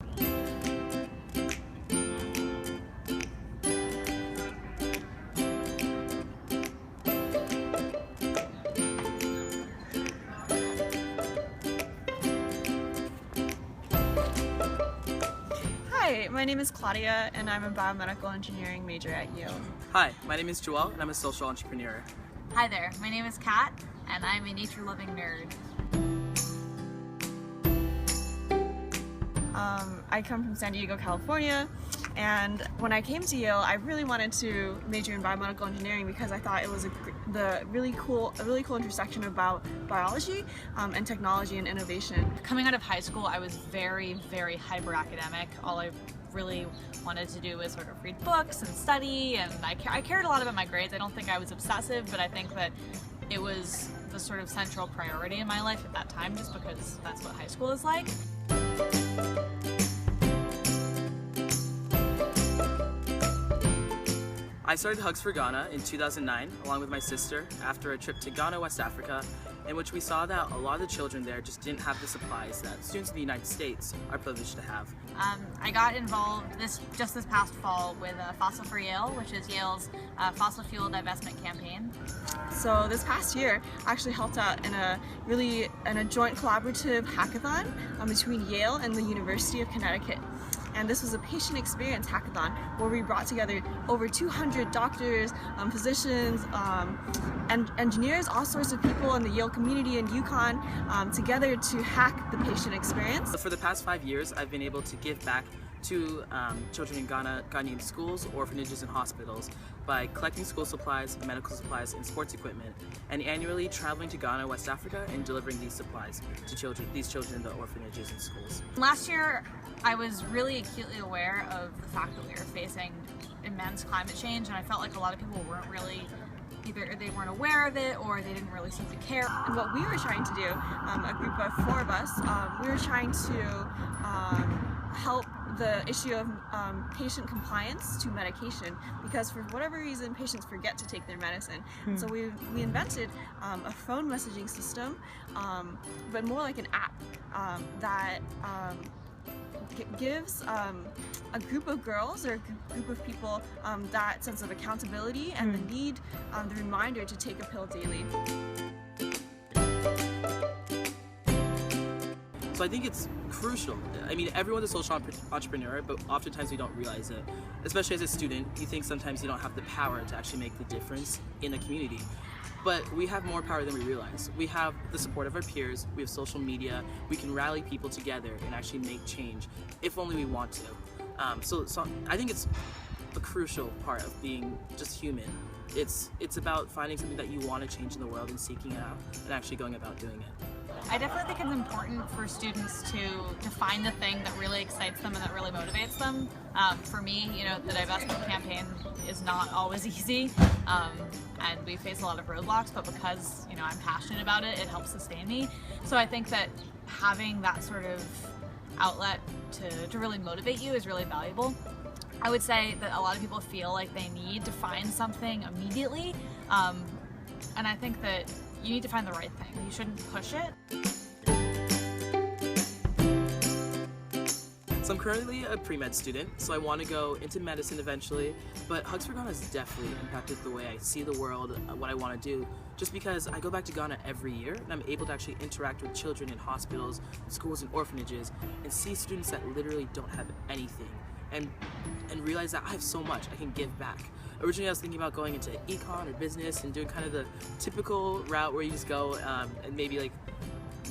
Hi, my name is Claudia and I'm a biomedical engineering major at Yale. Hi, my name is Joel and I'm a social entrepreneur. Hi there, my name is Kat and I'm a nature-loving nerd. I come from San Diego, California, and when I came to Yale, I really wanted to major in biomedical engineering because I thought it was a really cool intersection about biology and technology and innovation. Coming out of high school, I was very, very hyper academic. All I really wanted to do was sort of read books and study, and I cared a lot about my grades. I don't think I was obsessive, but I think that it was the sort of central priority in my life at that time, just because that's what high school is like. I started Hugs for Ghana in 2009 along with my sister after a trip to Ghana, West Africa, in which we saw that a lot of the children there just didn't have the supplies that students in the United States are privileged to have. I got involved just this past fall with Fossil for Yale, which is Yale's fossil fuel divestment campaign. So this past year, I actually helped out in a joint collaborative hackathon between Yale and the University of Connecticut. And this was a patient experience hackathon where we brought together over 200 doctors, physicians, and engineers, all sorts of people in the Yale community and UConn together to hack the patient experience. For the past 5 years, I've been able to give back to children in Ghanaian schools, orphanages, and hospitals by collecting school supplies, medical supplies, and sports equipment, and annually traveling to Ghana, West Africa, and delivering these supplies to these children in the orphanages and schools. Last year, I was really acutely aware of the fact that we were facing immense climate change, and I felt like a lot of people weren't really either they weren't aware of it or they didn't really seem to care. And what we were trying to do, a group of 4 of us, we were trying to help the issue of patient compliance to medication, because for whatever reason patients forget to take their medicine. So we invented a phone messaging system, but more like an app that gives a group of girls or a group of people that sense of accountability and the need, the reminder to take a pill daily. So I think it's crucial. I mean, everyone's a social entrepreneur, but oftentimes we don't realize it. Especially as a student, you think sometimes you don't have the power to actually make the difference in a community. But we have more power than we realize. We have the support of our peers, we have social media, we can rally people together and actually make change, if only we want to. So I think it's a crucial part of being just human. It's about finding something that you want to change in the world and seeking it out and actually going about doing it. I definitely think it's important for students to find the thing that really excites them and that really motivates them. For me, the divestment campaign is not always easy, and we face a lot of roadblocks, but because I'm passionate about it, it helps sustain me. So I think that having that sort of outlet to really motivate you is really valuable. I would say that a lot of people feel like they need to find something immediately, and I think that you need to find the right thing. You shouldn't push it. So I'm currently a pre-med student, so I want to go into medicine eventually, but Hugs for Ghana has definitely impacted the way I see the world, what I want to do, just because I go back to Ghana every year and I'm able to actually interact with children in hospitals, schools, and orphanages and see students that literally don't have anything and realize that I have so much I can give back. Originally I was thinking about going into econ or business and doing kind of the typical route where you just go and maybe like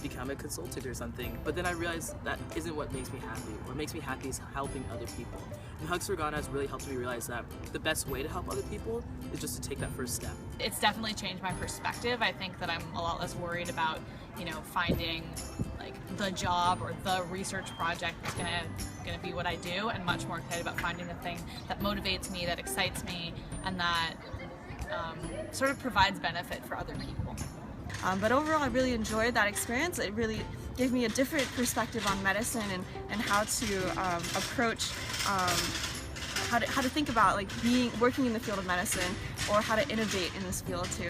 become a consultant or something, but then I realized that isn't what makes me happy. What makes me happy is helping other people. And Hugs for Ghana has really helped me realize that the best way to help other people is just to take that first step. It's definitely changed my perspective. I think that I'm a lot less worried about, finding like the job or the research project that's gonna be what I do, and much more excited about finding the thing that motivates me, that excites me, and that sort of provides benefit for other people. But overall, I really enjoyed that experience. It really gave me a different perspective on medicine and how to approach, how to think about working in the field of medicine, or how to innovate in this field too.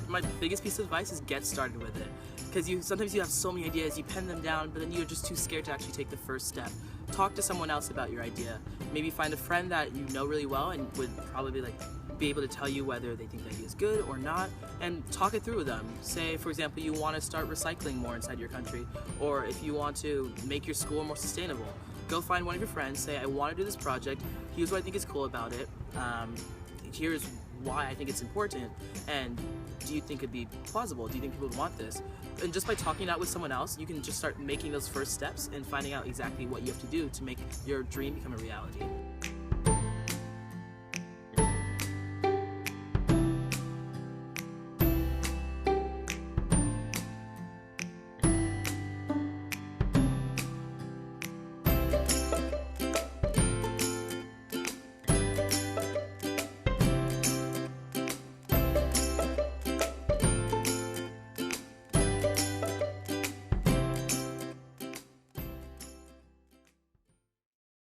My biggest piece of advice is get started with it. because sometimes you have so many ideas, you pen them down, but then you're just too scared to actually take the first step. Talk to someone else about your idea. Maybe find a friend that you know really well and would probably be able to tell you whether they think the idea is good or not, and talk it through with them. Say, for example, you want to start recycling more inside your country, or if you want to make your school more sustainable. Go find one of your friends, say, I want to do this project, here's what I think is cool about it, here's why I think it's important, and do you think it'd be plausible? Do you think people would want this? And just by talking it out with someone else, you can just start making those first steps and finding out exactly what you have to do to make your dream become a reality.